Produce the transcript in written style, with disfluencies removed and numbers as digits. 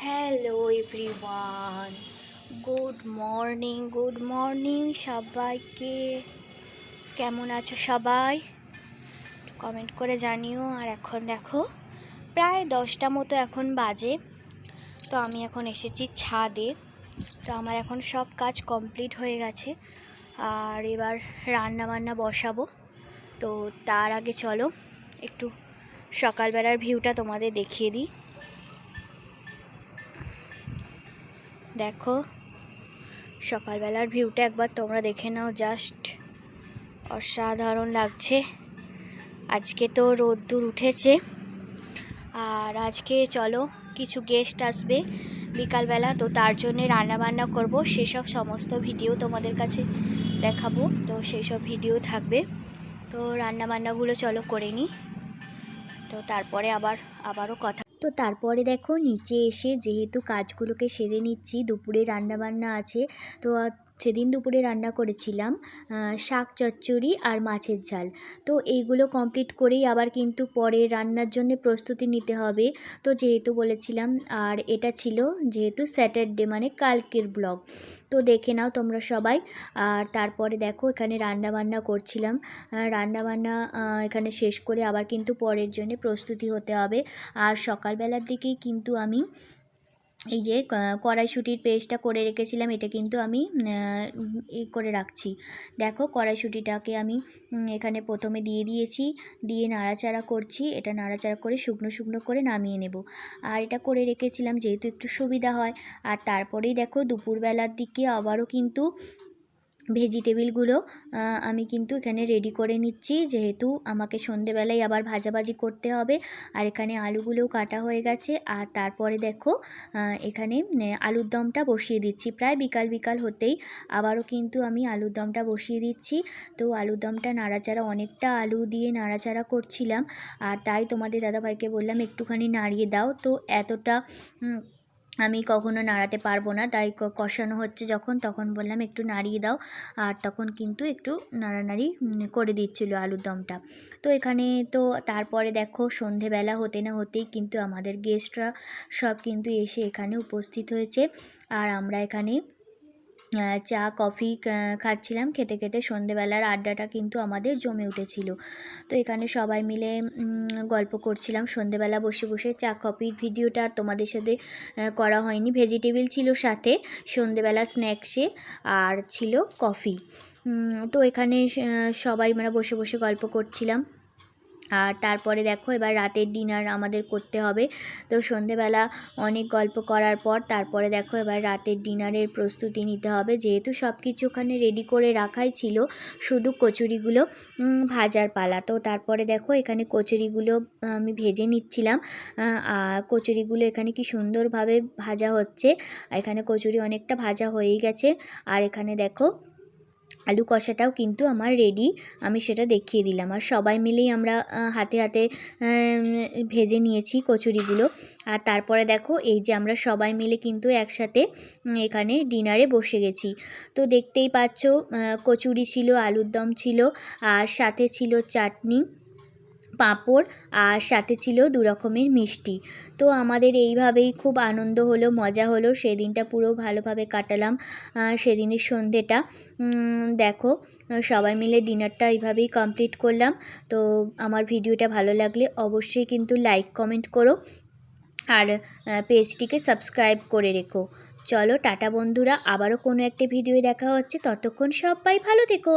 Hello everyone, good morning সবাইকে। কেমন আছো সবাই? কমেন্ট করে জানিও। আর এখন দেখো প্রায় 10টা মতো এখন বাজে। তো আমি এখন এসেছি ছাদে। তো আমার এখন সব কাজ কমপ্লিট হয়ে গেছে, আর এবার রান্না বান্না বসাবো। তো তার আগে চলো একটু সকালবেলার ভিউটা তোমাদের দেখিয়ে দিই। দেখো সকালবেলার ভিউটা একবার তোমরা দেখে নাও, জাস্ট অসাধারণ লাগছে। আজকে তো রোদ্দুর উঠেছে, আর আজকে চলো কিছু গেস্ট আসবে বিকালবেলা, তো তার জন্যে রান্নাবান্না করব। সেসব সমস্ত ভিডিও তোমাদের কাছে দেখাবো, তো সেই সব ভিডিও থাকবে। তো রান্নাবান্নাগুলো চলো করে নিই, তো তারপরে আবারও কথা। তো তারপরে দেখো নিচে এসে যেহেতু কাজগুলোকে সেরে নিচ্ছি, দুপুরে রান্নাবান্না আছে। তো সেদিন দুপুরে রান্না করেছিলাম শাক চচ্চড়ি আর মাছের ঝাল। তো এইগুলো কমপ্লিট করেই আবার কিন্তু পরে রান্নার জন্য প্রস্তুতি নিতে হবে। তো যেহেতু বলেছিলাম, আর এটা ছিল যেহেতু স্যাটারডে মানে কালকের ব্লগ, তো দেখে নাও তোমরা সবাই। আর তারপরে দেখো এখানে রান্নাবান্না করছিলাম। রান্নাবান্না এখানে শেষ করে আবার কিন্তু পরের জন্য প্রস্তুতি হতে হবে। আর সকালবেলার দিকেই কিন্তু আমি এই যে কড়াইশুঁটির পেস্টটা করে রেখেছিলাম, এটা কিন্তু আমি করে রাখছি। দেখো কড়াইশুঁটিটাকে আমি এখানে প্রথমে দিয়ে দিয়েছি, দিয়ে নাড়াচাড়া করছি। এটা নাড়াচাড়া করে শুকনো করে নামিয়ে নেব। আর এটা করে রেখেছিলাম যেহেতু একটু সুবিধা হয়। আর তারপরেই দেখো দুপুরবেলার দিকে আবারও কিন্তু ভেজিটেবিলগুলো আমি কিন্তু এখানে রেডি করে নিচ্ছি, যেহেতু আমাকে সন্ধেবেলায় আবার ভাজাভাজি করতে হবে। আর এখানে আলুগুলোও কাটা হয়ে গেছে। আর তারপরে দেখো এখানে আলুর দমটা বসিয়ে দিচ্ছি। প্রায় বিকাল হতেই আবারও কিন্তু আমি আলুর দমটা বসিয়ে দিচ্ছি। তো আলুর দমটা নাড়াচাড়া, অনেকটা আলু দিয়ে নাড়াচাড়া করছিলাম, আর তাই তোমাদের দাদাভাইকে বললাম একটুখানি নাড়িয়ে দাও। তো এতটা আমি কখনো নাড়াতে পারবো না, তাই কষানো হচ্ছে যখন, তখন বললাম একটু নাড়িয়ে দাও। আর তখন কিন্তু একটু নাড়ানাড়ি করে দিচ্ছিল আলুর দমটা। তো এখানে তো তারপরে দেখো সন্ধেবেলা হতে না হতেই কিন্তু আমাদের গেস্টরা সব কিন্তু এসে এখানে উপস্থিত হয়েছে। আর আমরা এখানে চা কফি খাচ্ছিলাম। খেতে সন্ধেবেলার আড্ডাটা কিন্তু আমাদের জমে উঠেছিল। তো এখানে সবাই মিলে গল্প করছিলাম সন্ধেবেলা বসে চা কফির ভিডিওটা তোমাদের সাথে করা হয়নি। ভেজিটেবিল ছিল সাথে, সন্ধেবেলা স্ন্যাক্সে আর ছিল কফি। তো এখানে সবাই মানে বসে গল্প করছিলাম। আর তারপরে দেখো এবার রাতের ডিনার আমাদের করতে হবে। তো সন্ধেবেলা অনেক গল্প করার পর তারপরে দেখো এবার রাতের ডিনারের প্রস্তুতি নিতে হবে, যেহেতু সব কিছু ওখানে রেডি করে রাখাই ছিল, শুধু কচুরিগুলো ভাজার পালা। তো তারপরে দেখো এখানে কচুরিগুলো আমি ভেজে নিচ্ছিলাম। আর কচুরিগুলো এখানে কি সুন্দরভাবে ভাজা হচ্ছে। এখানে কচুরি অনেকটা ভাজা হয়েই গেছে। আর এখানে দেখো আলু কষাটাও কিন্তু আমার রেডি, আমি সেটা দেখিয়ে দিলাম। আর সবাই মিলেই আমরা হাতে ভেজে নিয়েছি কচুরিগুলো। আর তারপরে দেখো এই যে আমরা সবাই মিলে কিন্তু একসাথে এখানে ডিনারে বসে গেছি। তো দেখতেই পাচ্ছ কচুরি ছিল, আলুর দম ছিল, আর সাথে ছিল চাটনি, পাঁপড়, আর সাথে ছিল 2 রকমের মিষ্টি। তো আমাদের এইভাবেই খুব আনন্দ হলো, মজা হলো। সেদিনটা পুরো ভালোভাবে কাটালাম। সেদিনের সন্ধেটা দেখো সবাই মিলে ডিনারটা এইভাবেই কমপ্লিট করলাম। তো আমার ভিডিওটা ভালো লাগলে অবশ্যই কিন্তু লাইক কমেন্ট করো, আর পেজটিকে সাবস্ক্রাইব করে রেখো। চলো টাটা বন্ধুরা, আবারও কোনো একটা ভিডিও দেখা হচ্ছে। ততক্ষণ সবাই ভালো থেকো।